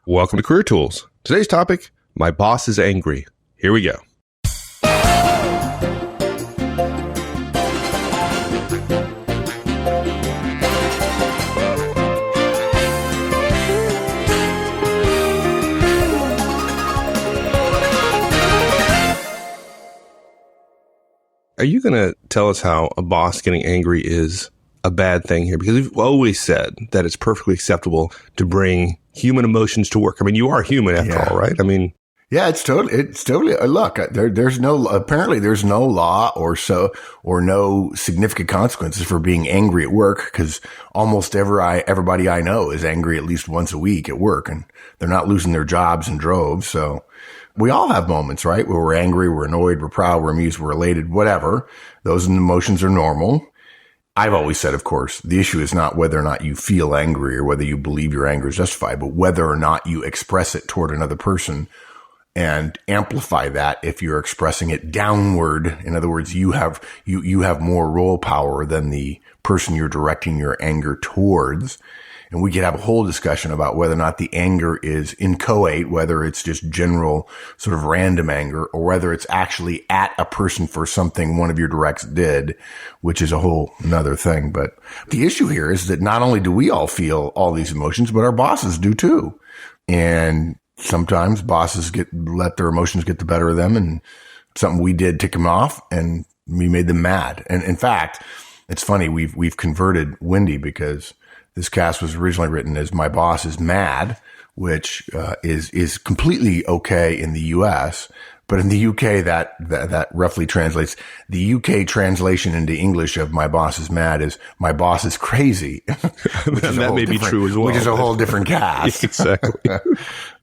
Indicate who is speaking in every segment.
Speaker 1: Welcome to Career Tools. Today's topic, my boss is angry. Here we go. Are you going to tell us how a boss getting angry is a bad thing here? Because we've always said that it's perfectly acceptable to bring human emotions to work. I mean, you are human after all, right? I mean,
Speaker 2: yeah, it's totally, look, there's no law or no significant consequences for being angry at work, because almost everybody I know is angry at least once a week at work, and they're not losing their jobs in droves. So we all have moments, right? Where we're angry, we're annoyed, we're proud, we're amused, we're elated, whatever. Those emotions are normal. I've always said, of course, the issue is not whether or not you feel angry or whether you believe your anger is justified, but whether or not you express it toward another person and amplify that if you're expressing it downward. In other words, you have more role power than the person you're directing your anger towards. And we could have a whole discussion about whether or not the anger is inchoate, whether it's just general sort of random anger, or whether it's actually at a person for something one of your directs did, which is a whole another thing. But the issue here is that not only do we all feel all these emotions, but our bosses do too. And sometimes bosses let their emotions get the better of them, and something we did tick them off and we made them mad. And in fact, it's funny, we've converted Wendy, because this cast was originally written as My Boss is Mad, which is completely okay in the US, but in the UK that roughly translates. The UK translation into English of My Boss is Mad is My Boss is Crazy.
Speaker 1: That may be true as well.
Speaker 2: Which is a whole different cast.
Speaker 1: Exactly.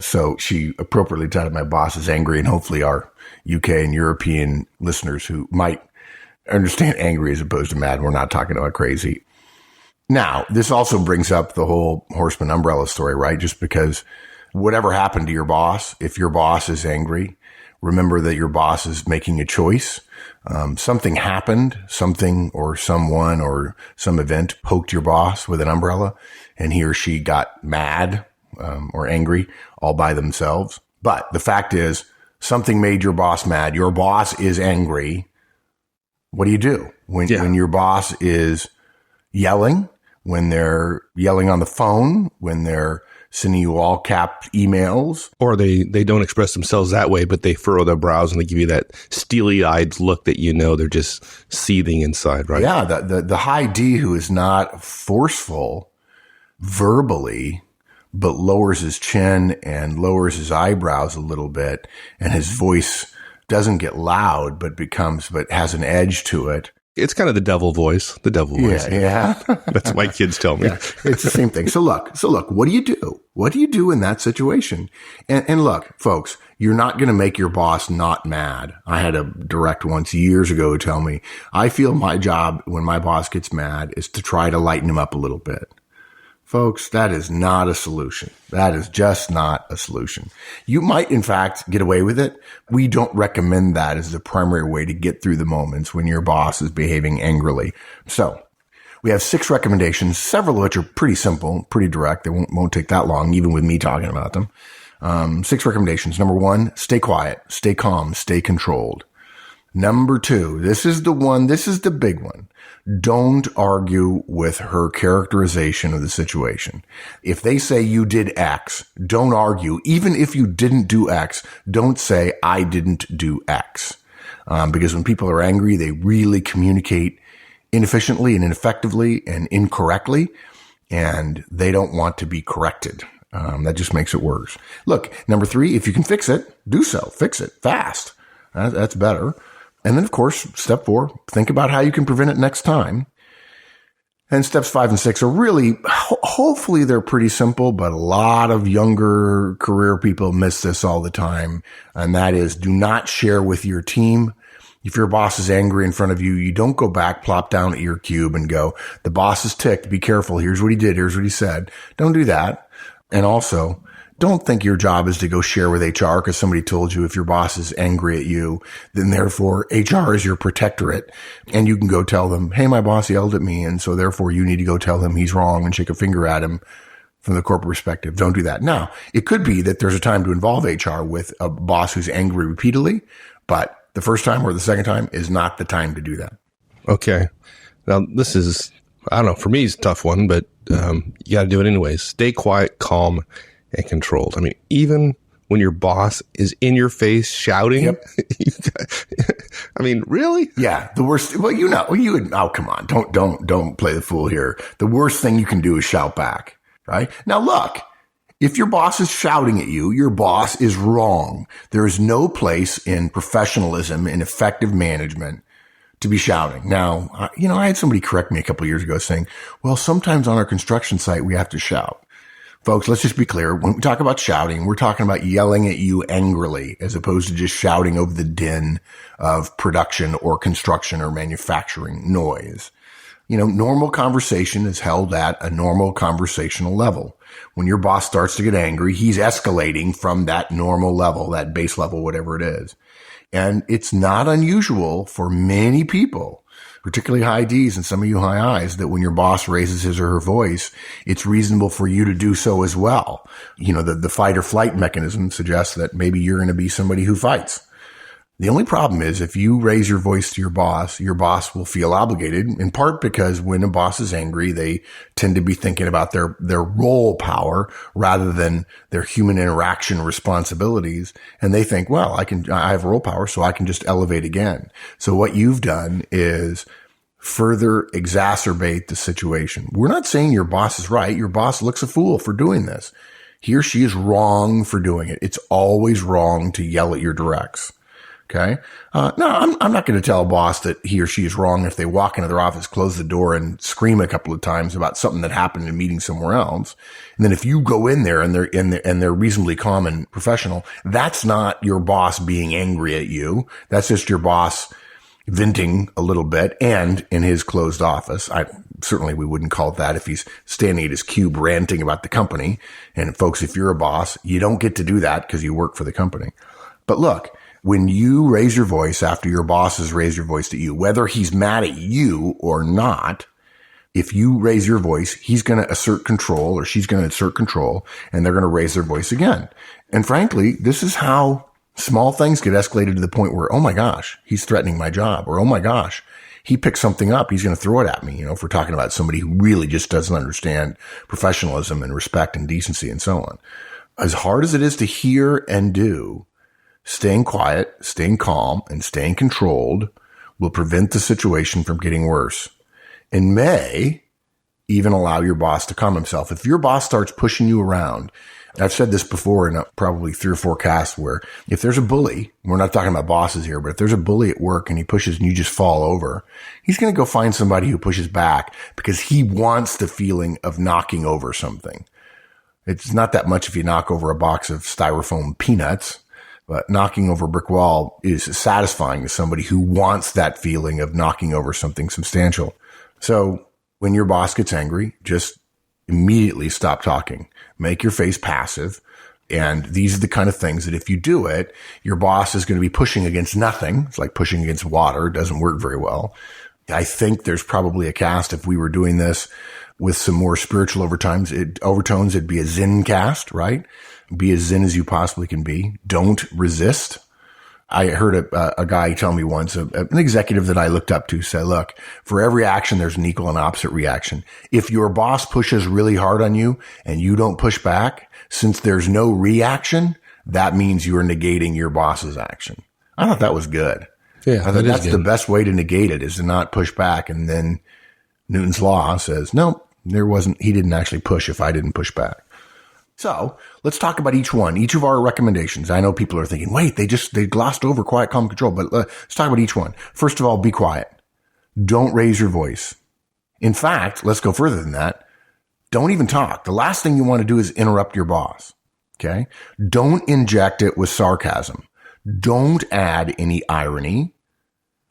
Speaker 2: So she appropriately titled My Boss is Angry, and hopefully our UK and European listeners who might understand angry as opposed to mad, we're not talking about crazy. Now, this also brings up the whole Horseman umbrella story, right? Just because whatever happened to your boss, if your boss is angry, remember that your boss is making a choice. Something happened, something or someone or some event poked your boss with an umbrella, and he or she got mad or angry all by themselves. But the fact is, something made your boss mad. Your boss is angry. What do you do when your boss is yelling? When they're yelling on the phone, when they're sending you all cap emails.
Speaker 1: Or they don't express themselves that way, but they furrow their brows and they give you that steely-eyed look that you know they're just seething inside, right?
Speaker 2: Yeah, the high D who is not forceful verbally, but lowers his chin and lowers his eyebrows a little bit, and his voice doesn't get loud, but has an edge to it.
Speaker 1: It's kind of the devil voice.
Speaker 2: Yeah.
Speaker 1: That's what my kids tell me.
Speaker 2: Yeah, it's the same thing. So look, what do you do? What do you do in that situation? And look, folks, you're not going to make your boss not mad. I had a direct once years ago tell me, I feel my job when my boss gets mad is to try to lighten him up a little bit. Folks, that is not a solution. That is just not a solution. You might, in fact, get away with it. We don't recommend that as the primary way to get through the moments when your boss is behaving angrily. So we have 6 recommendations, several of which are pretty simple, pretty direct. They won't take that long, even with me talking about them. 6 recommendations. Number 1, stay quiet, stay calm, stay controlled. Number 2, this is the big one. Don't argue with her characterization of the situation. If they say you did X, don't argue. Even if you didn't do X, don't say I didn't do X. Because when people are angry, they really communicate inefficiently and ineffectively and incorrectly, and they don't want to be corrected. That just makes it worse. Look, number 3, if you can fix it, do so. Fix it fast. That's better. And then, of course, step 4, think about how you can prevent it next time. And steps 5 and 6 are really, hopefully they're pretty simple, but a lot of younger career people miss this all the time. And that is, do not share with your team. If your boss is angry in front of you, you don't go back, plop down at your cube and go, the boss is ticked. Be careful. Here's what he did. Here's what he said. Don't do that. And also, don't think your job is to go share with HR because somebody told you if your boss is angry at you, then therefore HR is your protectorate. And you can go tell them, hey, my boss yelled at me, and so therefore you need to go tell him he's wrong and shake a finger at him. from the corporate perspective. Don't do that. Now, it could be that there's a time to involve HR with a boss who's angry repeatedly, but the first time or the second time is not the time to do that.
Speaker 1: Okay. Now, this is, I don't know, for me, it's a tough one, but you got to do it anyways. Stay quiet, calm, and controlled. I mean, even when your boss is in your face shouting,
Speaker 2: Yep.
Speaker 1: I mean, really?
Speaker 2: Yeah, the worst. Well, oh, come on. Don't play the fool here. The worst thing you can do is shout back, right? Now, look, if your boss is shouting at you, your boss is wrong. There is no place in professionalism and effective management to be shouting. Now, I had somebody correct me a couple of years ago saying, well, sometimes on our construction site, we have to shout. Folks, let's just be clear. When we talk about shouting, we're talking about yelling at you angrily as opposed to just shouting over the din of production or construction or manufacturing noise. Normal conversation is held at a normal conversational level. When your boss starts to get angry, he's escalating from that normal level, that base level, whatever it is. And it's not unusual for many people, particularly high Ds and some of you high Is, that when your boss raises his or her voice, it's reasonable for you to do so as well. The fight or flight mechanism suggests that maybe you're going to be somebody who fights. The only problem is if you raise your voice to your boss will feel obligated, in part because when a boss is angry, they tend to be thinking about their role power rather than their human interaction responsibilities. And they think, well, I have role power, so I can just elevate again. So what you've done is further exacerbate the situation. We're not saying your boss is right. Your boss looks a fool for doing this. He or she is wrong for doing it. It's always wrong to yell at your directs. Okay. No, I'm not going to tell a boss that he or she is wrong if they walk into their office, close the door, and scream a couple of times about something that happened in a meeting somewhere else. And then if you go in there and they're reasonably calm and professional, that's not your boss being angry at you. That's just your boss venting a little bit, and in his closed office. Certainly we wouldn't call it that if he's standing at his cube ranting about the company. And folks, if you're a boss, you don't get to do that because you work for the company. But look, when you raise your voice after your boss has raised your voice to you, whether he's mad at you or not, if you raise your voice, he's going to assert control or she's going to assert control, and they're going to raise their voice again. And frankly, this is how small things get escalated to the point where, oh my gosh, he's threatening my job, or oh my gosh, he picked something up, he's going to throw it at me. If we're talking about somebody who really just doesn't understand professionalism and respect and decency and so on. As hard as it is to hear and do, staying quiet, staying calm, and staying controlled will prevent the situation from getting worse and may even allow your boss to calm himself. If your boss starts pushing you around, I've said this before in probably 3 or 4 casts, where if there's a bully, we're not talking about bosses here, but if there's a bully at work and he pushes and you just fall over, he's going to go find somebody who pushes back because he wants the feeling of knocking over something. It's not that much if you knock over a box of styrofoam peanuts. But knocking over a brick wall is satisfying to somebody who wants that feeling of knocking over something substantial. So when your boss gets angry, just immediately stop talking. Make your face passive. And these are the kind of things that if you do it, your boss is going to be pushing against nothing. It's like pushing against water. It doesn't work very well. I think there's probably a cast, if we were doing this with some more spiritual overtones, it'd be a Zen cast, right? Be as zen as you possibly can be. Don't resist. I heard a guy tell me once, an executive that I looked up to say, look, for every action, there's an equal and opposite reaction. If your boss pushes really hard on you and you don't push back, since there's no reaction, that means you're negating your boss's action. I thought that was good.
Speaker 1: Yeah,
Speaker 2: I thought that's the best way to negate it, is to not push back. And then Newton's law says, no, he didn't actually push if I didn't push back. So let's talk about each of our recommendations. I know people are thinking, wait, they glossed over quiet, calm, control, but let's talk about each one. First of all, be quiet. Don't raise your voice. In fact, let's go further than that. Don't even talk. The last thing you want to do is interrupt your boss. Okay. Don't inject it with sarcasm. Don't add any irony.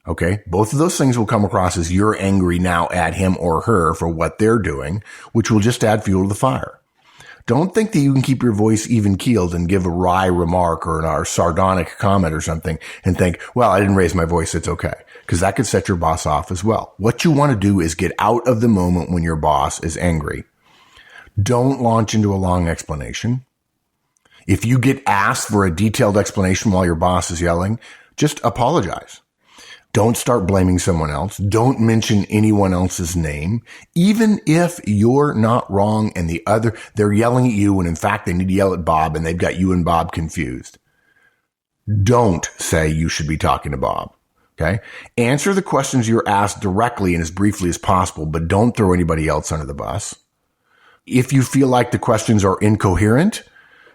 Speaker 2: Okay. Both of those things will come across as you're angry now at him or her for what they're doing, which will just add fuel to the fire. Don't think that you can keep your voice even keeled and give a wry remark or a sardonic comment or something and think, well, I didn't raise my voice, it's okay. Because that could set your boss off as well. What you want to do is get out of the moment when your boss is angry. Don't launch into a long explanation. If you get asked for a detailed explanation while your boss is yelling, just apologize. Don't start blaming someone else. Don't mention anyone else's name. Even if you're not wrong and they're yelling at you when in fact they need to yell at Bob and they've got you and Bob confused. Don't say you should be talking to Bob. Okay. Answer the questions you're asked directly and as briefly as possible, but don't throw anybody else under the bus. If you feel like the questions are incoherent,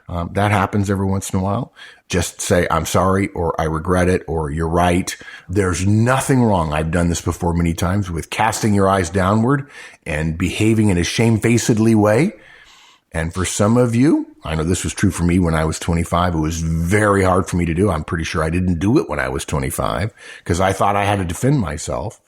Speaker 2: that happens every once in a while. Just say, I'm sorry, or I regret it, or you're right. There's nothing wrong. I've done this before many times with casting your eyes downward and behaving in a shamefacedly way. And for some of you, I know this was true for me when I was 25. It was very hard for me to do. I'm pretty sure I didn't do it when I was 25 because I thought I had to defend myself.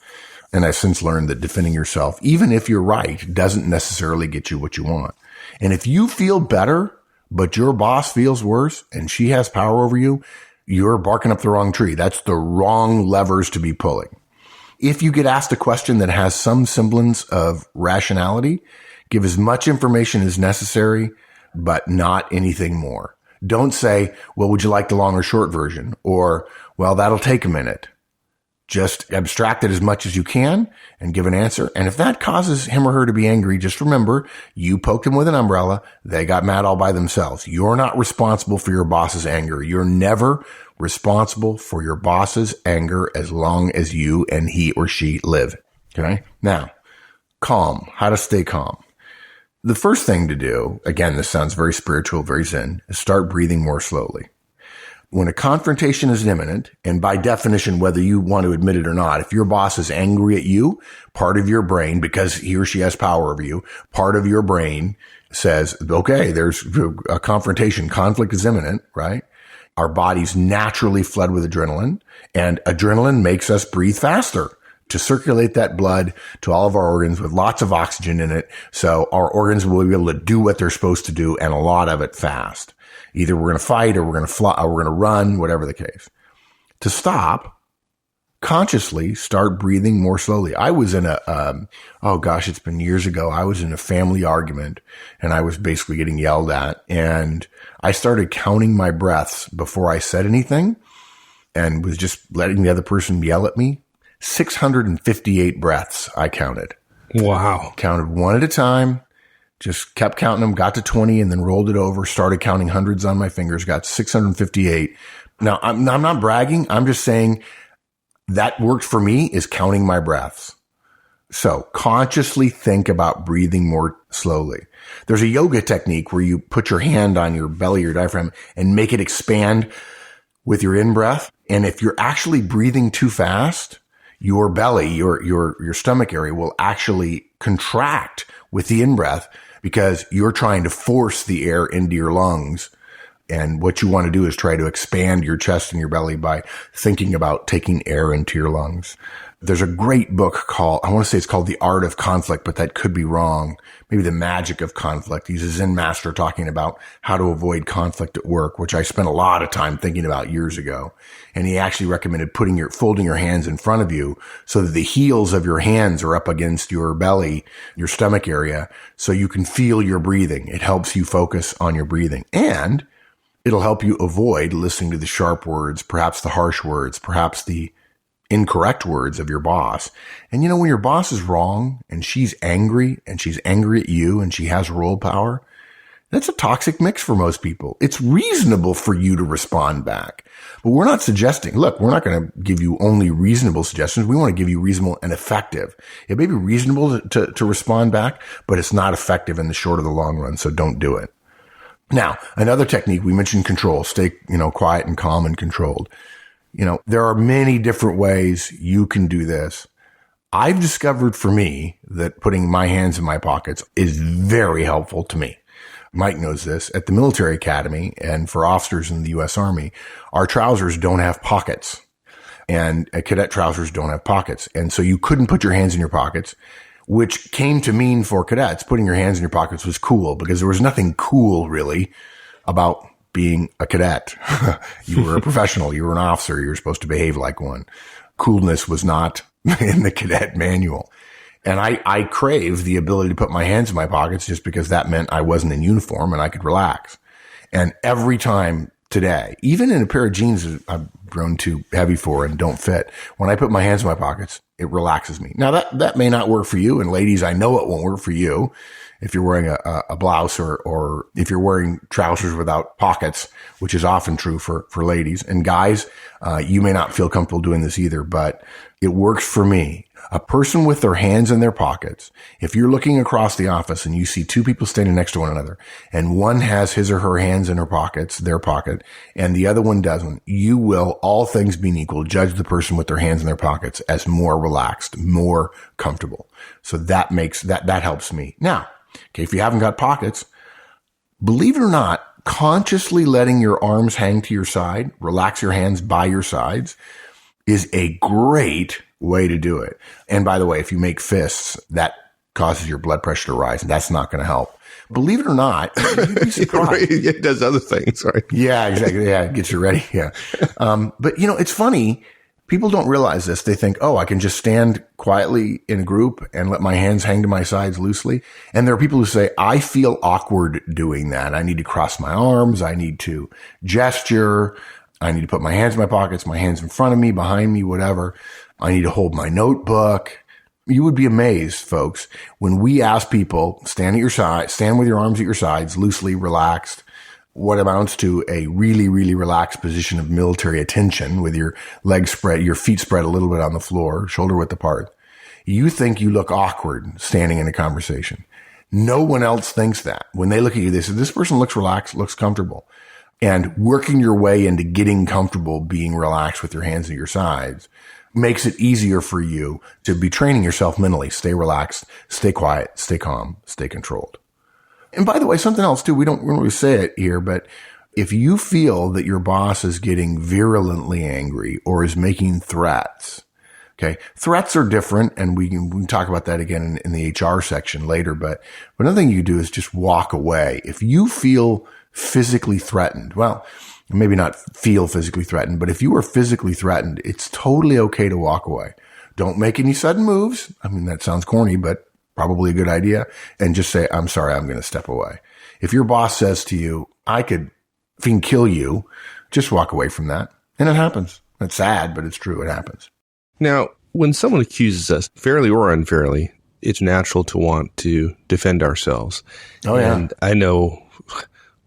Speaker 2: And I've since learned that defending yourself, even if you're right, doesn't necessarily get you what you want. And if you feel better, but your boss feels worse and she has power over you, you're barking up the wrong tree. That's the wrong levers to be pulling. If you get asked a question that has some semblance of rationality, give as much information as necessary, but not anything more. Don't say, well, would you like the long or short version? Or, well, that'll take a minute. Just abstract it as much as you can and give an answer. And if that causes him or her to be angry, just remember, you poked him with an umbrella. They got mad all by themselves. You're not responsible for your boss's anger. You're never responsible for your boss's anger as long as you and he or she live. Okay? Now, calm. How to stay calm. The first thing to do, again, this sounds very spiritual, very zen, is start breathing more slowly. When a confrontation is imminent, and by definition, whether you want to admit it or not, if your boss is angry at you, part of your brain, because he or she has power over you, part of your brain says, okay, there's a confrontation. Conflict is imminent, right? Our bodies naturally flood with adrenaline, and adrenaline makes us breathe faster to circulate that blood to all of our organs with lots of oxygen in it. So our organs will be able to do what they're supposed to do, and a lot of it fast. Either we're going to fight or we're going to fly or we're going to run, whatever the case. To stop, consciously start breathing more slowly. I was in it's been years ago. I was in a family argument and I was basically getting yelled at, and I started counting my breaths before I said anything and was just letting the other person yell at me. 658 breaths I counted.
Speaker 1: Wow.
Speaker 2: Counted one at a time. Just kept counting them, got to 20 and then rolled it over, started counting hundreds on my fingers, got 658. Now, I'm not bragging. I'm just saying that worked for me, is counting my breaths. So consciously think about breathing more slowly. There's a yoga technique where you put your hand on your belly, your diaphragm, and make it expand with your in-breath. And if you're actually breathing too fast, your belly, your stomach area will actually contract with the in-breath, because you're trying to force the air into your lungs. And what you want to do is try to expand your chest and your belly by thinking about taking air into your lungs. There's a great book called, I want to say it's called The Art of Conflict, but that could be wrong. Maybe The Magic of Conflict. He's a Zen master talking about how to avoid conflict at work, which I spent a lot of time thinking about years ago. And he actually recommended folding your hands in front of you so that the heels of your hands are up against your belly, your stomach area, so you can feel your breathing. It helps you focus on your breathing. And it'll help you avoid listening to the sharp words, perhaps the harsh words, perhaps the incorrect words of your boss. And when your boss is wrong and she's angry at you and she has role power, that's a toxic mix for most people. It's reasonable for you to respond back, but we're not suggesting, look, we're not going to give you only reasonable suggestions. We want to give you reasonable and effective. It may be reasonable to respond back, but it's not effective in the short or the long run. So don't do it. Now, another technique, we mentioned control, stay, quiet and calm and controlled. There are many different ways you can do this. I've discovered for me that putting my hands in my pockets is very helpful to me. Mike knows this. At the military academy and for officers in the U.S. Army, our trousers don't have pockets, and cadet trousers don't have pockets. And so you couldn't put your hands in your pockets, which came to mean for cadets, putting your hands in your pockets was cool, because there was nothing cool really about being a cadet. You were a professional. You were an officer. You were supposed to behave like one. Coolness was not in the cadet manual. And I crave the ability to put my hands in my pockets just because that meant I wasn't in uniform and I could relax. And every time today, even in a pair of jeans that I've grown too heavy for and don't fit, when I put my hands in my pockets, it relaxes me. Now that may not work for you. And ladies, I know it won't work for you if you're wearing a blouse or if you're wearing trousers without pockets, which is often true for ladies. And guys, you may not feel comfortable doing this either, but it works for me. A person with their hands in their pockets, if you're looking across the office and you see two people standing next to one another and one has his or her hands in her pockets, their pocket, and the other one doesn't, you will, all things being equal, judge the person with their hands in their pockets as more relaxed, more comfortable. So that helps me. Now, okay, if you haven't got pockets, believe it or not, consciously letting your arms hang to your side, relax your hands by your sides, is a great way to do it. And by the way, if you make fists, that causes your blood pressure to rise, and that's not going to help. Believe it or not, you'd be surprised.
Speaker 1: It does other things, right?
Speaker 2: Yeah, exactly. Yeah, it gets you ready. Yeah. But it's funny. People don't realize this. They think, oh, I can just stand quietly in a group and let my hands hang to my sides loosely. And there are people who say, I feel awkward doing that. I need to cross my arms. I need to gesture. I need to put my hands in my pockets, my hands in front of me, behind me, whatever. I need to hold my notebook. You would be amazed, folks, when we ask people, stand at your side, stand with your arms at your sides, loosely relaxed, what amounts to a really, really relaxed position of military attention with your legs spread, your feet spread a little bit on the floor, shoulder width apart. You think you look awkward standing in a conversation. No one else thinks that. When they look at you, they say, this person looks relaxed, looks comfortable. And working your way into getting comfortable being relaxed with your hands at your sides makes it easier for you to be training yourself mentally. Stay relaxed, stay quiet, stay calm, stay controlled. And by the way, something else too, we don't really say it here, but if you feel that your boss is getting virulently angry or is making threats, okay, threats are different, and we can talk about that again in the HR section later, but another thing you do is just walk away. If you feel physically threatened, well, maybe not feel physically threatened, but if you are physically threatened, it's totally okay to walk away. Don't make any sudden moves. I mean, that sounds corny, but probably a good idea. And just say, I'm sorry, I'm going to step away. If your boss says to you, I could kill you, just walk away from that. And it happens. It's sad, but it's true. It happens.
Speaker 1: Now, when someone accuses us, fairly or unfairly, it's natural to want to defend ourselves.
Speaker 2: Oh, yeah.
Speaker 1: And I know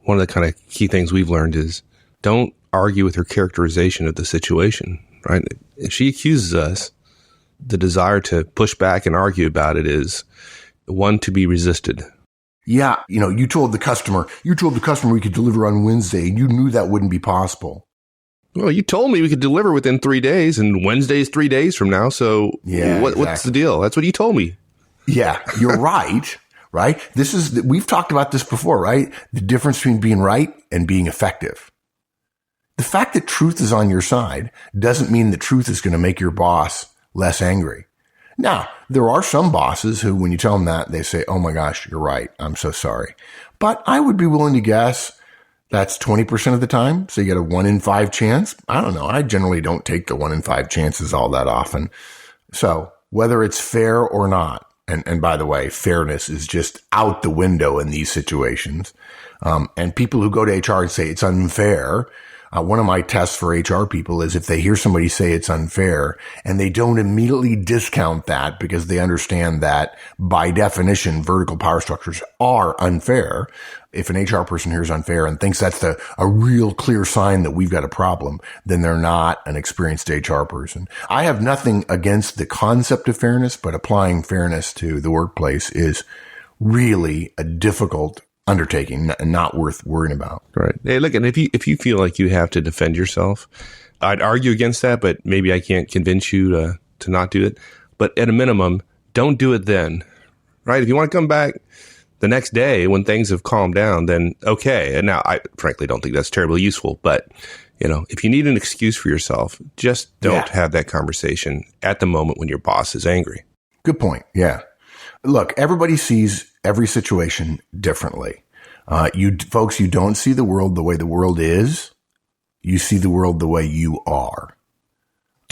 Speaker 1: one of the kind of key things we've learned is don't argue with her characterization of the situation, right? If she accuses us, the desire to push back and argue about it is one to be resisted.
Speaker 2: Yeah. You told the customer we could deliver on Wednesday, and you knew that wouldn't be possible.
Speaker 1: Well, you told me we could deliver within 3 days, and Wednesday's 3 days from now. So
Speaker 2: yeah,
Speaker 1: what's the deal? That's what you told me.
Speaker 2: Yeah, you're right. Right? We've talked about this before, right? The difference between being right and being effective. The fact that truth is on your side doesn't mean that truth is going to make your boss less angry. Now, there are some bosses who, when you tell them that, they say, oh my gosh, you're right. I'm so sorry. But I would be willing to guess that's 20% of the time. So you get a 1 in 5 chance. I don't know. I generally don't take the 1 in 5 chances all that often. So whether it's fair or not, and by the way, fairness is just out the window in these situations. And people who go to HR and say it's unfair, one of my tests for HR people is if they hear somebody say it's unfair and they don't immediately discount that because they understand that by definition, vertical power structures are unfair. If an HR person hears unfair and thinks that's a real clear sign that we've got a problem, then they're not an experienced HR person. I have nothing against the concept of fairness, but applying fairness to the workplace is really a difficult undertaking and not worth worrying about.
Speaker 1: Right. Hey, look, and if you feel like you have to defend yourself, I'd argue against that, but maybe I can't convince you to not do it. But at a minimum, don't do it then, right? If you want to come back the next day when things have calmed down, then okay. And now I frankly don't think that's terribly useful, but if you need an excuse for yourself, just don't have that conversation at the moment when your boss is angry.
Speaker 2: Good point. Yeah. Look, everybody sees every situation differently. You don't see the world the way the world is. You see the world the way you are.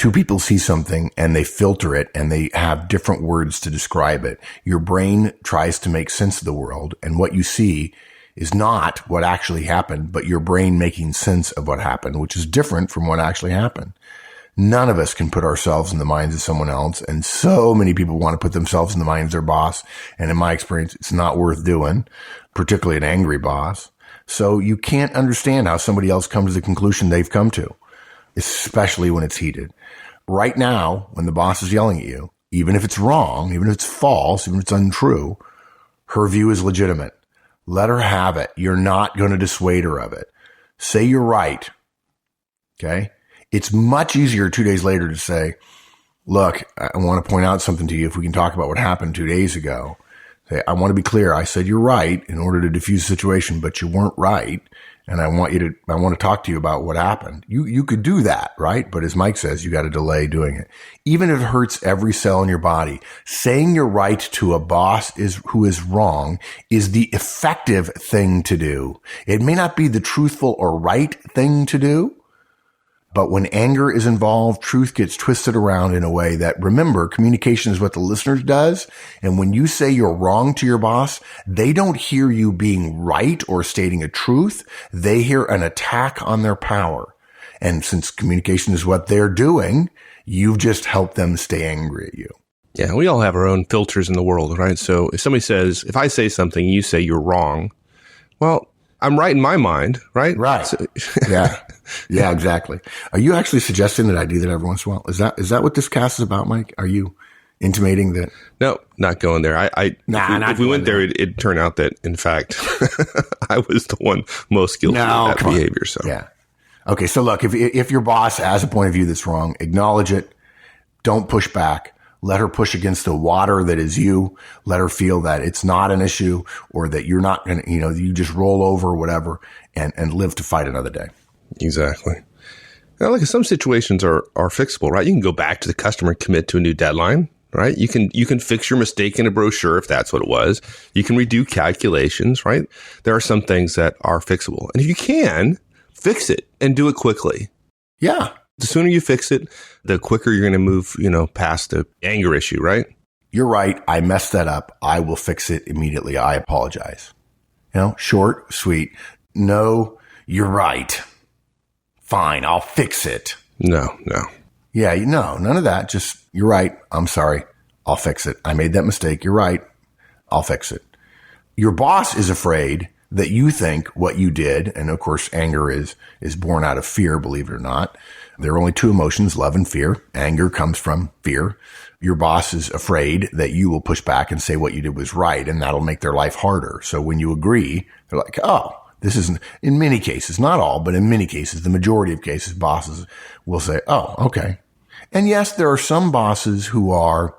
Speaker 2: two people see something and they filter it and they have different words to describe it. Your brain tries to make sense of the world, and what you see is not what actually happened, but your brain making sense of what happened, which is different from what actually happened. None of us can put ourselves in the minds of someone else, and so many people want to put themselves in the minds of their boss, and in my experience, it's not worth doing, particularly an angry boss. So you can't understand how somebody else comes to the conclusion they've come to, especially when it's heated. Right now, when the boss is yelling at you, even if it's wrong, even if it's false, even if it's untrue, her view is legitimate. Let her have it. You're not going to dissuade her of it. Say you're right. Okay? It's much easier 2 days later to say, look, I want to point out something to you. If we can talk about what happened 2 days ago. Say, I want to be clear. I said you're right in order to diffuse the situation, but you weren't right. And I want to talk to you about what happened. You could do that, right? But as Mike says, you got to delay doing it. Even if it hurts every cell in your body, saying you're right to a boss who is wrong is the effective thing to do. It may not be the truthful or right thing to do, but when anger is involved, truth gets twisted around in a way that, remember, communication is what the listener does. And when you say you're wrong to your boss, they don't hear you being right or stating a truth. They hear an attack on their power. And since communication is what they're doing, you've just helped them stay angry at you.
Speaker 1: Yeah, we all have our own filters in the world, right? So if somebody says, if I say something, you say you're wrong, well, I'm right in my mind, right?
Speaker 2: Right.
Speaker 1: So,
Speaker 2: yeah. Yeah, exactly. Are you actually suggesting that I do that every once in a while? Is that what this cast is about, Mike? Are you intimating that?
Speaker 1: No, not going there. If we went there, it'd turn out that, in fact, I was the one most guilty of that behavior. So
Speaker 2: yeah. Okay. So look, if your boss has a point of view that's wrong, acknowledge it. Don't push back. Let her push against the water that is you. Let her feel that it's not an issue, or that you're not going to, you just roll over or whatever and live to fight another day.
Speaker 1: Exactly. Now, look, some situations are fixable, right? You can go back to the customer and commit to a new deadline, right? You can fix your mistake in a brochure if that's what it was. You can redo calculations, right? There are some things that are fixable. And if you can, fix it and do it quickly.
Speaker 2: Yeah.
Speaker 1: The sooner you fix it, the quicker you're going to move, past the anger issue, right?
Speaker 2: You're right. I messed that up. I will fix it immediately. I apologize. Short, sweet. No, you're right. Fine, I'll fix it.
Speaker 1: No.
Speaker 2: Yeah, no, none of that. Just, you're right. I'm sorry. I'll fix it. I made that mistake. You're right. I'll fix it. Your boss is afraid that you think what you did, and of course, anger is born out of fear, believe it or not. There are only two emotions, love and fear. Anger comes from fear. Your boss is afraid that you will push back and say what you did was right, and that'll make their life harder. So when you agree, they're like, oh, this isn't, in many cases, not all, but in many cases, the majority of cases, bosses will say, oh, okay. And yes, there are some bosses who are,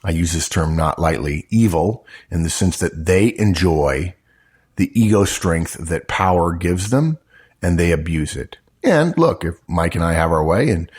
Speaker 2: I use this term not lightly, evil, in the sense that they enjoy the ego strength that power gives them, and they abuse it. And look, if Mike and I have our way, in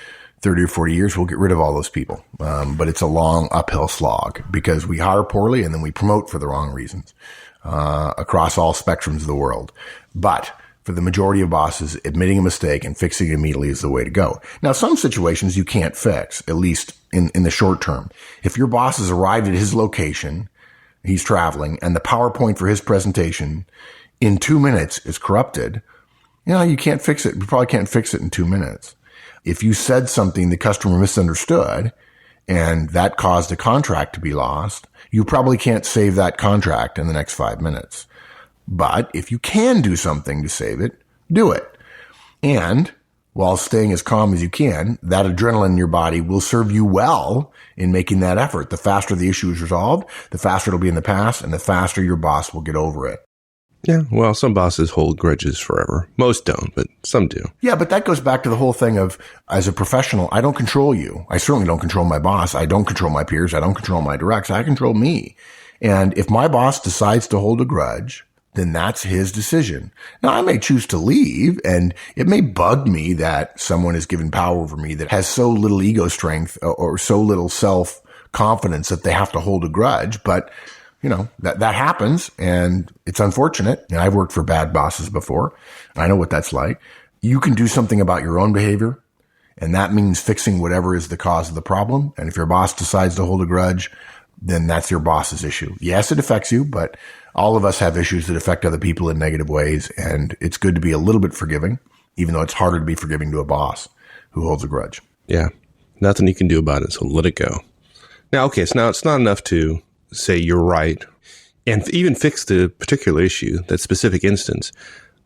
Speaker 2: 30 or 40 years, we'll get rid of all those people. But it's a long uphill slog because we hire poorly and then we promote for the wrong reasons across all spectrums of the world. But for the majority of bosses, admitting a mistake and fixing it immediately is the way to go. Now, some situations you can't fix, at least in the short term. If your boss has arrived at his location, he's traveling, and the PowerPoint for his presentation in 2 minutes is corrupted, you can't fix it. You probably can't fix it in 2 minutes. If you said something the customer misunderstood and that caused a contract to be lost, you probably can't save that contract in the next 5 minutes. But if you can do something to save it, do it. And while staying as calm as you can, that adrenaline in your body will serve you well in making that effort. The faster the issue is resolved, the faster it'll be in the past, and the faster your boss will get over it.
Speaker 1: Yeah, well, some bosses hold grudges forever. Most don't, but some do.
Speaker 2: Yeah, but that goes back to the whole thing of, as a professional, I don't control you. I certainly don't control my boss. I don't control my peers. I don't control my directs. I control me. And if my boss decides to hold a grudge, then that's his decision. Now, I may choose to leave, and it may bug me that someone has given power over me that has so little ego strength or so little self-confidence that they have to hold a grudge. But that happens, and it's unfortunate. I've worked for bad bosses before. I know what that's like. You can do something about your own behavior, And that means fixing whatever is the cause of the problem. And if your boss decides to hold a grudge, then that's your boss's issue. Yes, it affects you, but all of us have issues that affect other people in negative ways. And it's good to be a little bit forgiving, even though it's harder to be forgiving to a boss who holds a grudge.
Speaker 1: Yeah. Nothing you can do about it. So let it go. Now, okay. So now it's not enough to say you're right and even fix the particular issue, that specific instance.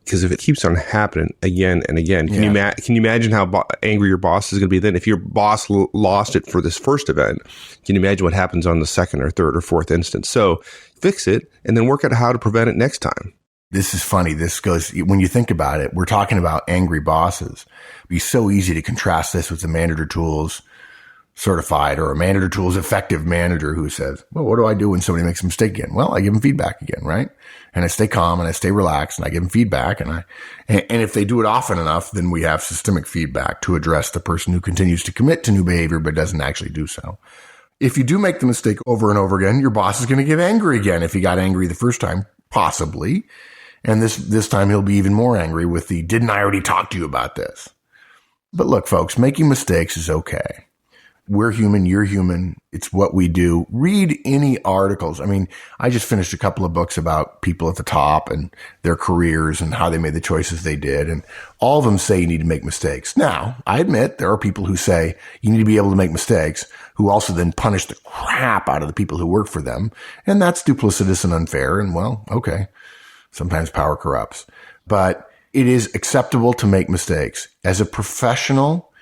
Speaker 1: Because if it keeps on happening again and again, can you imagine how angry your boss is going to be then? If your boss lost it for this first event, can you imagine what happens on the second or third or fourth instance? So fix it and then work out how to prevent it next time.
Speaker 2: This is funny. This goes, when you think about it, we're talking about angry bosses. It'd be so easy to contrast this with the Manager Tools certified or a Manager Tools effective manager who says, well, what do I do when somebody makes a mistake again? Well, I give them feedback again, right? And I stay calm and I stay relaxed and I give them feedback. And if they do it often enough, then we have systemic feedback to address the person who continues to commit to new behavior, but doesn't actually do so. If you do make the mistake over and over again, your boss is going to get angry again. If he got angry the first time, possibly. And this time he'll be even more angry with the, didn't I already talk to you about this? But look, folks, making mistakes is okay. We're human. You're human. It's what we do. Read any articles. I mean, I just finished a couple of books about people at the top and their careers and how they made the choices they did. And all of them say you need to make mistakes. Now, I admit there are people who say you need to be able to make mistakes who also then punish the crap out of the people who work for them. And that's duplicitous and unfair. And well, okay. Sometimes power corrupts, but it is acceptable to make mistakes. As a professional,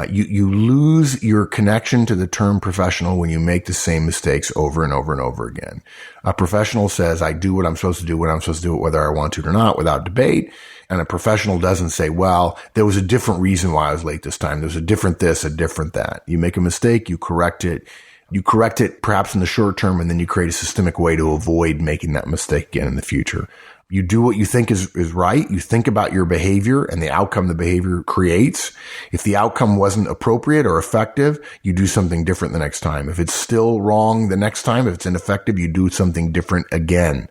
Speaker 2: you lose your connection to the term professional when you make the same mistakes over and over and over again. A professional says, I do what I'm supposed to do when I'm supposed to do it, whether I want to or not, without debate. And a professional doesn't say, well, there was a different reason why I was late this time. There was a different this, a different that. You make a mistake, you correct it. You correct it perhaps in the short term, and then you create a systemic way to avoid making that mistake again in the future. You do what you think is right. You think about your behavior and the outcome the behavior creates. If the outcome wasn't appropriate or effective, you do something different the next time. If it's still wrong the next time, if it's ineffective, you do something different again.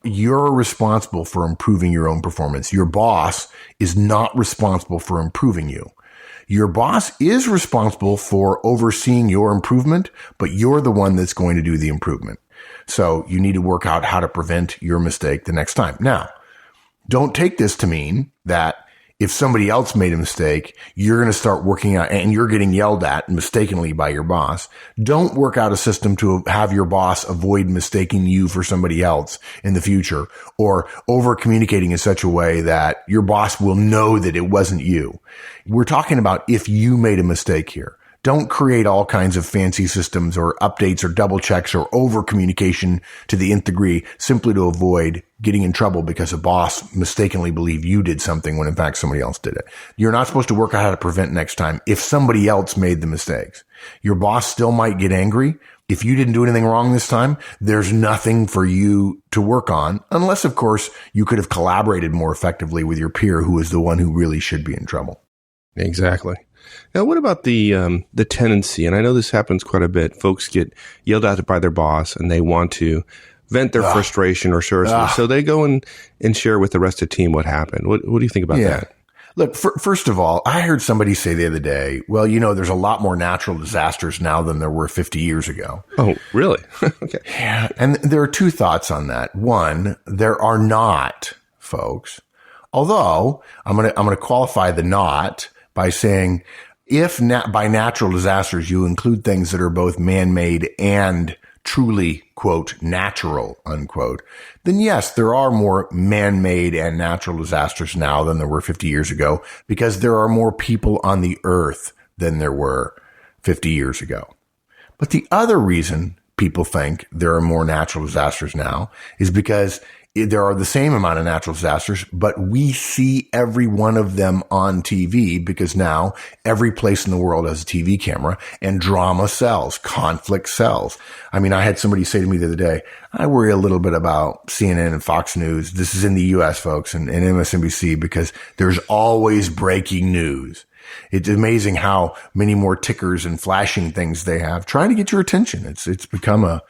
Speaker 2: You're responsible for improving your own performance. Your boss is not responsible for improving you. Your boss is responsible for overseeing your improvement, but you're the one that's going to do the improvement. So you need to work out how to prevent your mistake the next time. Now, don't take this to mean that if somebody else made a mistake, you're going to start working out and you're getting yelled at mistakenly by your boss. Don't work out a system to have your boss avoid mistaking you for somebody else in the future or over communicating in such a way that your boss will know that it wasn't you. We're talking about if you made a mistake here. Don't create all kinds of fancy systems or updates or double checks or over communication to the nth degree simply to avoid getting in trouble because a boss mistakenly believed you did something when in fact somebody else did it. You're not supposed to work out how to prevent next time if somebody else made the mistakes. Your boss still might get angry. If you didn't do anything wrong this time, there's nothing for you to work on unless, of course, you could have collaborated more effectively with your peer who is the one who really should be in trouble.
Speaker 1: Exactly. Now, what about the tendency, and I know this happens quite a bit, folks get yelled at by their boss and they want to vent their frustration or share, so they go and share with the rest of the team what happened. What do you think about that?
Speaker 2: Look, first of all, I heard somebody say the other day, well, there's a lot more natural disasters now than there were 50 years ago.
Speaker 1: Oh, really? Okay.
Speaker 2: Yeah. And there are two thoughts on that. One, there are not, folks. Although I'm going to qualify the not by saying if by natural disasters you include things that are both man-made and truly, quote, natural, unquote, then yes, there are more man-made and natural disasters now than there were 50 years ago because there are more people on the earth than there were 50 years ago. But the other reason people think there are more natural disasters now is because there are the same amount of natural disasters, but we see every one of them on TV because now every place in the world has a TV camera and drama sells, conflict sells. I mean, I had somebody say to me the other day, I worry a little bit about CNN and Fox News. This is in the US, folks, and MSNBC because there's always breaking news. It's amazing how many more tickers and flashing things they have trying to get your attention. It's become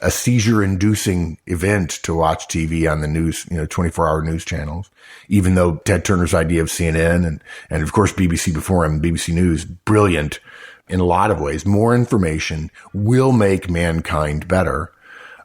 Speaker 2: a seizure-inducing event to watch TV on the news, 24-hour news channels, even though Ted Turner's idea of CNN and of course BBC before him, BBC News, brilliant in a lot of ways. More information will make mankind better.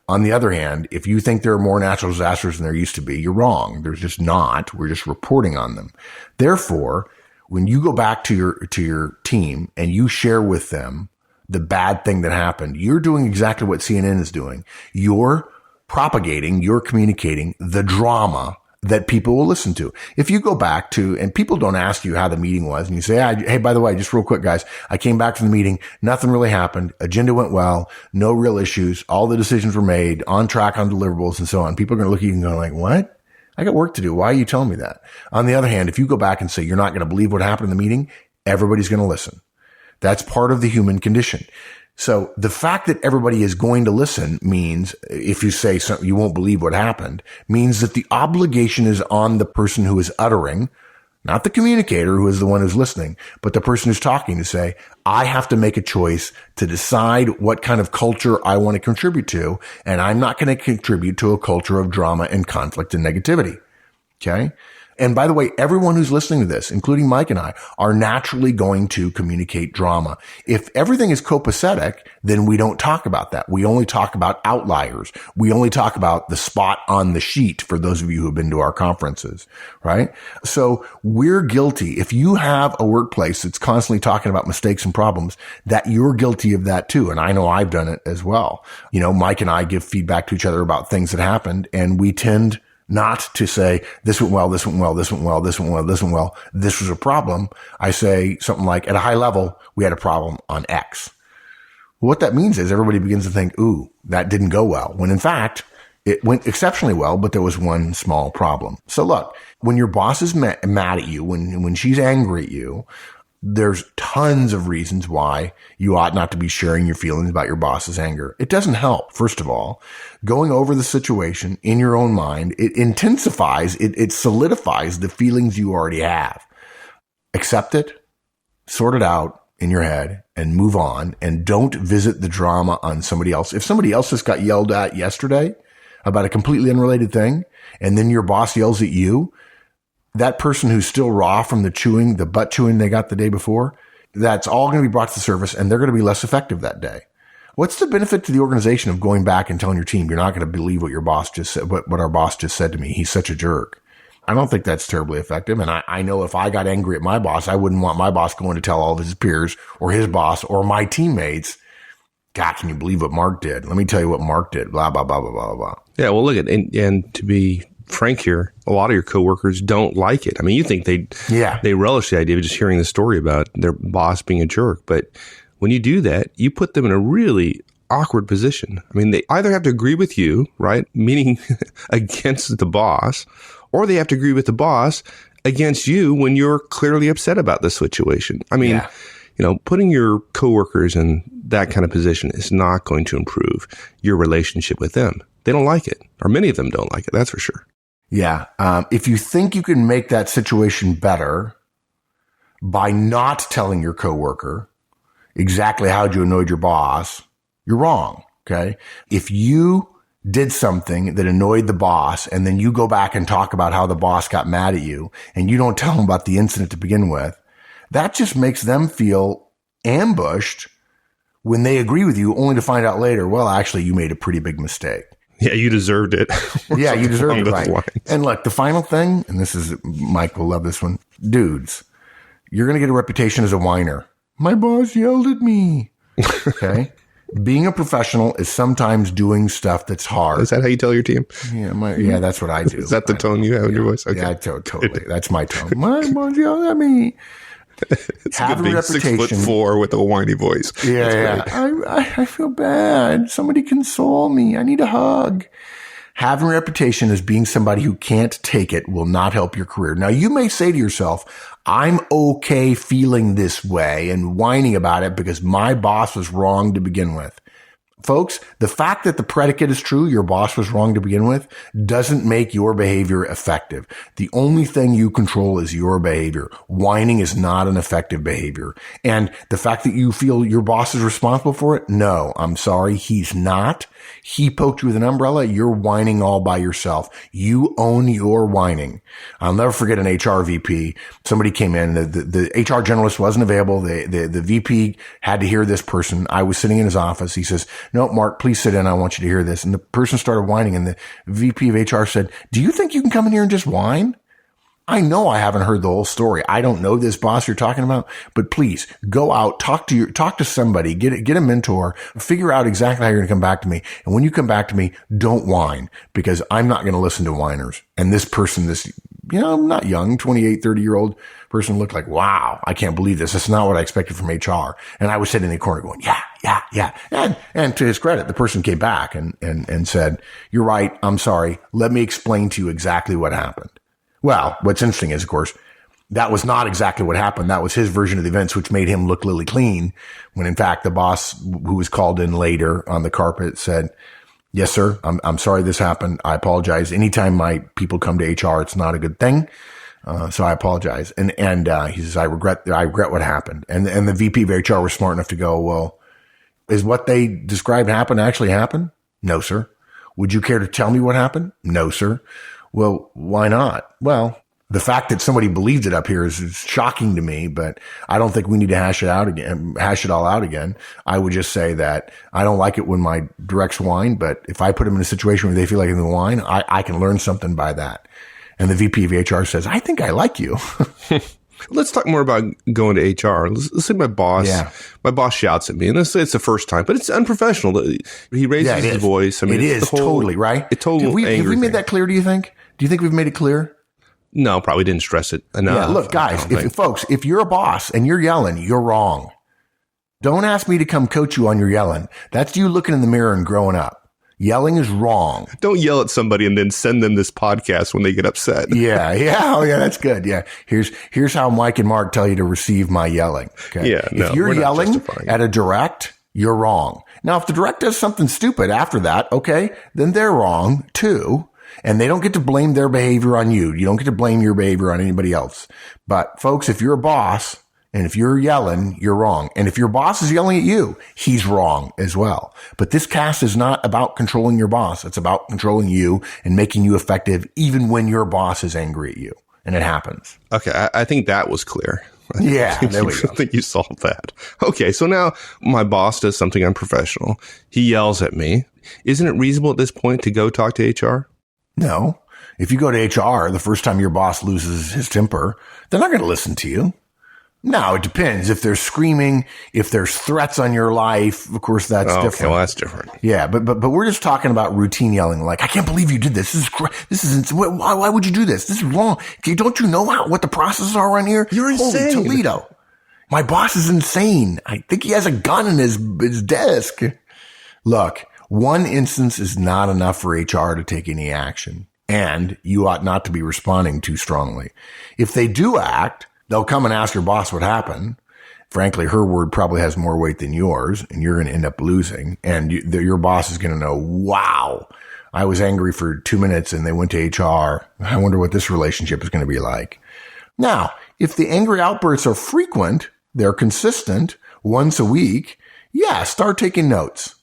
Speaker 2: On the other hand, if you think there are more natural disasters than there used to be, you're wrong. There's just not. We're just reporting on them. Therefore, when you go back to your team and you share with them the bad thing that happened, you're doing exactly what CNN is doing. You're propagating, you're communicating the drama that people will listen to. If you go back to, and people don't ask you how the meeting was, and you say, hey, by the way, just real quick, guys, I came back from the meeting. Nothing really happened. Agenda went well. No real issues. All the decisions were made on track on deliverables and so on. People are going to look at you and go like, what? I got work to do. Why are you telling me that? On the other hand, if you go back and say, you're not going to believe what happened in the meeting, everybody's going to listen. That's part of the human condition. So the fact that everybody is going to listen means, if you say something, you won't believe what happened, means that the obligation is on the person who is uttering, not the communicator who is the one who's listening, but the person who's talking to say, I have to make a choice to decide what kind of culture I want to contribute to, and I'm not going to contribute to a culture of drama and conflict and negativity. Okay? And by the way, everyone who's listening to this, including Mike and I, are naturally going to communicate drama. If everything is copacetic, then we don't talk about that. We only talk about outliers. We only talk about the spot on the sheet for those of you who have been to our conferences, right? So we're guilty. If you have a workplace that's constantly talking about mistakes and problems, that you're guilty of that too. And I know I've done it as well. Mike and I give feedback to each other about things that happened, and we tend not to say, this went well, this went well, this went well, this went well, this went well, this was a problem. I say something like, at a high level, we had a problem on X. Well, what that means is everybody begins to think, ooh, that didn't go well. When in fact, it went exceptionally well, but there was one small problem. So look, when your boss is mad at you, when she's angry at you, there's tons of reasons why you ought not to be sharing your feelings about your boss's anger. It doesn't help. First of all, going over the situation in your own mind, it intensifies, it solidifies the feelings you already have. Accept it, sort it out in your head, and move on, and don't visit the drama on somebody else. If somebody else just got yelled at yesterday about a completely unrelated thing, and then your boss yells at you, that person who's still raw from the butt chewing they got the day before, that's all going to be brought to the surface, and they're going to be less effective that day. What's the benefit to the organization of going back and telling your team, you're not going to believe what your boss just said, what our boss just said to me? He's such a jerk. I don't think that's terribly effective. And I know if I got angry at my boss, I wouldn't want my boss going to tell all of his peers or his boss or my teammates, God, can you believe what Mark did? Let me tell you what Mark did, blah, blah, blah, blah, blah, blah.
Speaker 1: Yeah, well, look at, and to be frank here, a lot of your coworkers don't like it. I mean, you think they relish the idea of just hearing the story about their boss being a jerk. But when you do that, you put them in a really awkward position. I mean, they either have to agree with you, right? Meaning against the boss, or they have to agree with the boss against you when you're clearly upset about the situation. I mean, putting your coworkers in that kind of position is not going to improve your relationship with them. They don't like it, or many of them don't like it. That's for sure.
Speaker 2: Yeah. If you think you can make that situation better by not telling your coworker exactly how you annoyed your boss, you're wrong. Okay. If you did something that annoyed the boss and then you go back and talk about how the boss got mad at you and you don't tell them about the incident to begin with, that just makes them feel ambushed when they agree with you, only to find out later, well, actually, you made a pretty big mistake.
Speaker 1: Yeah, you deserved it.
Speaker 2: Yeah, you deserved it, right. And look, the final thing, and this is, Mike will love this one. Dudes, you're going to get a reputation as a whiner. My boss yelled at me. Okay? Being a professional is sometimes doing stuff that's hard.
Speaker 1: Is that how you tell your team?
Speaker 2: Yeah, that's what I do.
Speaker 1: Is that the tone you have in your voice? Okay.
Speaker 2: Yeah, totally. That's my tone. My boss yelled at me.
Speaker 1: It's have a good being 6'4" with a whiny voice.
Speaker 2: Yeah. I feel bad. Somebody console me. I need a hug. Having a reputation as being somebody who can't take it will not help your career. Now, you may say to yourself, I'm okay feeling this way and whining about it because my boss was wrong to begin with. Folks, the fact that the predicate is true, your boss was wrong to begin with, doesn't make your behavior effective. The only thing you control is your behavior. Whining is not an effective behavior. And the fact that you feel your boss is responsible for it, no, I'm sorry, he's not. He poked you with an umbrella. You're whining all by yourself. You own your whining. I'll never forget an HR VP. Somebody came in. The HR generalist wasn't available. The VP had to hear this person. I was sitting in his office. He says, "No, Mark, please sit in. I want you to hear this." And the person started whining. And the VP of HR said, "Do you think you can come in here and just whine? I know I haven't heard the whole story. I don't know this boss you're talking about, but please go out, talk to somebody, get a mentor, figure out exactly how you're going to come back to me. And when you come back to me, don't whine, because I'm not going to listen to whiners." And this person, not young, 28, 30-year-old person looked like, wow, I can't believe this. That's not what I expected from HR. And I was sitting in the corner going, yeah. And to his credit, the person came back and said, "You're right. I'm sorry. Let me explain to you exactly what happened." Well, what's interesting is, of course, that was not exactly what happened. That was his version of the events, which made him look lily clean, when in fact the boss, who was called in later on the carpet, said, "Yes, sir. I'm sorry this happened. I apologize. Anytime my people come to HR, it's not a good thing. So I apologize." And he says, I regret what happened. And the VP of HR was smart enough to go, "Well, is what they described happened actually happened?" "No, sir." "Would you care to tell me what happened?" "No, sir." "Well, why not?" "Well, the fact that somebody believed it up here is shocking to me, but I don't think we need to hash it all out again. I would just say that I don't like it when my directs whine, but if I put them in a situation where they feel like they can whine, I can learn something by that." And the VP of HR says, "I think I like you."
Speaker 1: Let's talk more about going to HR. Let's say my boss shouts at me, and it's the first time, but it's unprofessional. He raises his voice. I mean,
Speaker 2: it is totally right.
Speaker 1: It's totally
Speaker 2: have we made that clear? Do you think? Do you think we've made it clear?
Speaker 1: No, probably didn't stress it enough.
Speaker 2: Yeah, look, guys, if you're a boss and you're yelling, you're wrong. Don't ask me to come coach you on your yelling. That's you looking in the mirror and growing up. Yelling is wrong.
Speaker 1: Don't yell at somebody and then send them this podcast when they get upset.
Speaker 2: Yeah. Oh, yeah. That's good. Yeah. Here's how Mike and Mark tell you to receive my yelling. Okay.
Speaker 1: Yeah.
Speaker 2: If you're yelling at a direct, you're wrong. Now, if the direct does something stupid after that, okay, then they're wrong too. And they don't get to blame their behavior on you. You don't get to blame your behavior on anybody else. But folks, if you're a boss, and if you're yelling, you're wrong. And if your boss is yelling at you, he's wrong as well. But this cast is not about controlling your boss. It's about controlling you and making you effective even when your boss is angry at you. And it happens.
Speaker 1: Okay. I think that was clear.
Speaker 2: Yeah, there we go.
Speaker 1: I think you solved that. Okay. So now my boss does something unprofessional. He yells at me. Isn't it reasonable at this point to go talk to HR?
Speaker 2: No. If you go to HR the first time your boss loses his temper, they're not going to listen to you. Now, it depends. If they're screaming, if there's threats on your life, of course, that's different.
Speaker 1: Okay, well, that's different.
Speaker 2: Yeah, but we're just talking about routine yelling. Like, "I can't believe you did this. This is why would you do this? This is wrong. Don't you know what the processes are around here?
Speaker 1: You're insane.
Speaker 2: Holy Toledo. My boss is insane. I think he has a gun in his desk." Look, one instance is not enough for HR to take any action, and you ought not to be responding too strongly. If they do act, they'll come and ask your boss what happened. Frankly, her word probably has more weight than yours, and you're going to end up losing. And your boss is going to know, wow, I was angry for 2 minutes and they went to HR. I wonder what this relationship is going to be like. Now, if the angry outbursts are frequent, they're consistent, once a week, start taking notes.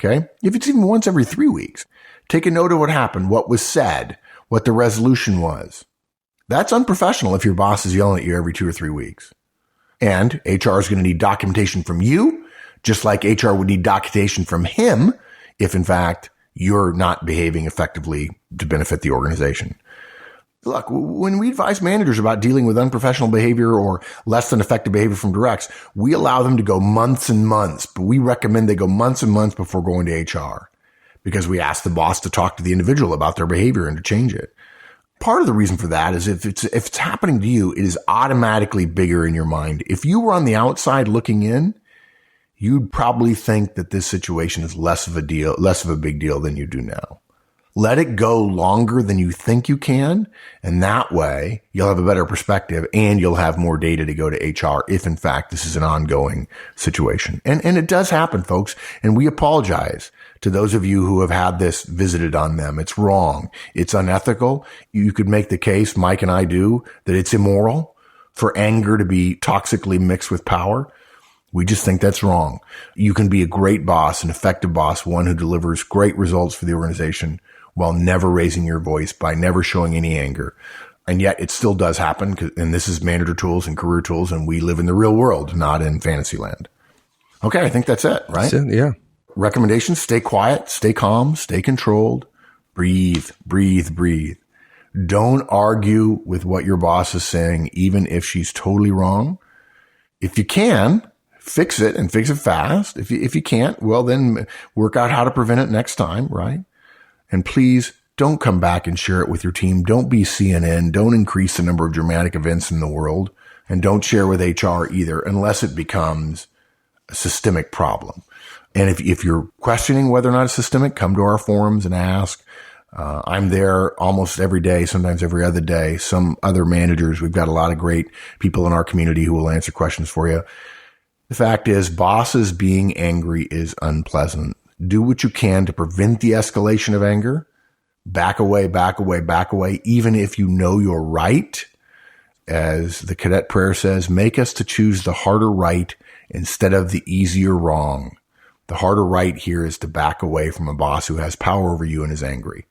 Speaker 2: Okay? If it's even once every 3 weeks, take a note of what happened, what was said, what the resolution was. That's unprofessional if your boss is yelling at you every 2 or 3 weeks. And HR is going to need documentation from you, just like HR would need documentation from him if, in fact, you're not behaving effectively to benefit the organization. Look, when we advise managers about dealing with unprofessional behavior or less than effective behavior from directs, we allow them to go months and months, but we recommend they go months and months before going to HR because we ask the boss to talk to the individual about their behavior and to change it. Part of the reason for that is if it's happening to you, it is automatically bigger in your mind. If you were on the outside looking in, you'd probably think that this situation is less of a big deal than you do now. Let it go longer than you think you can. And that way you'll have a better perspective and you'll have more data to go to HR if in fact this is an ongoing situation. And it does happen, folks. And we apologize to those of you who have had this visited on them. It's wrong. It's unethical. You could make the case, Mike and I do, that it's immoral for anger to be toxically mixed with power. We just think that's wrong. You can be a great boss, an effective boss, one who delivers great results for the organization while never raising your voice, by never showing any anger. And yet it still does happen. And this is manager tools and career tools. And we live in the real world, not in fantasy land. Okay. I think that's it, right?
Speaker 1: That's it, yeah.
Speaker 2: Recommendations: stay quiet, stay calm, stay controlled, breathe, breathe, breathe. Don't argue with what your boss is saying, even if she's totally wrong. If you can, fix it and fix it fast. If you can't, well, then work out how to prevent it next time, right? And please don't come back and share it with your team. Don't be CNN. Don't increase the number of dramatic events in the world. And don't share with HR either, unless it becomes a systemic problem. And if you're questioning whether or not it's systemic, come to our forums and ask. I'm there almost every day, sometimes every other day. Some other managers, we've got a lot of great people in our community who will answer questions for you. The fact is, bosses being angry is unpleasant. Do what you can to prevent the escalation of anger. Back away, back away, back away. Even if you know you're right, as the cadet prayer says, make us to choose the harder right instead of the easier wrong. The harder right here is to back away from a boss who has power over you and is angry.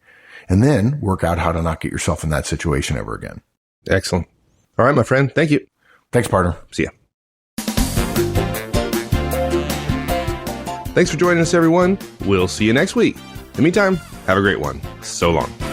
Speaker 2: And then work out how to not get yourself in that situation ever again.
Speaker 1: Excellent. All right, my friend. Thank you.
Speaker 2: Thanks, partner.
Speaker 1: See ya. Thanks for joining us, everyone. We'll see you next week. In the meantime, have a great one. So long.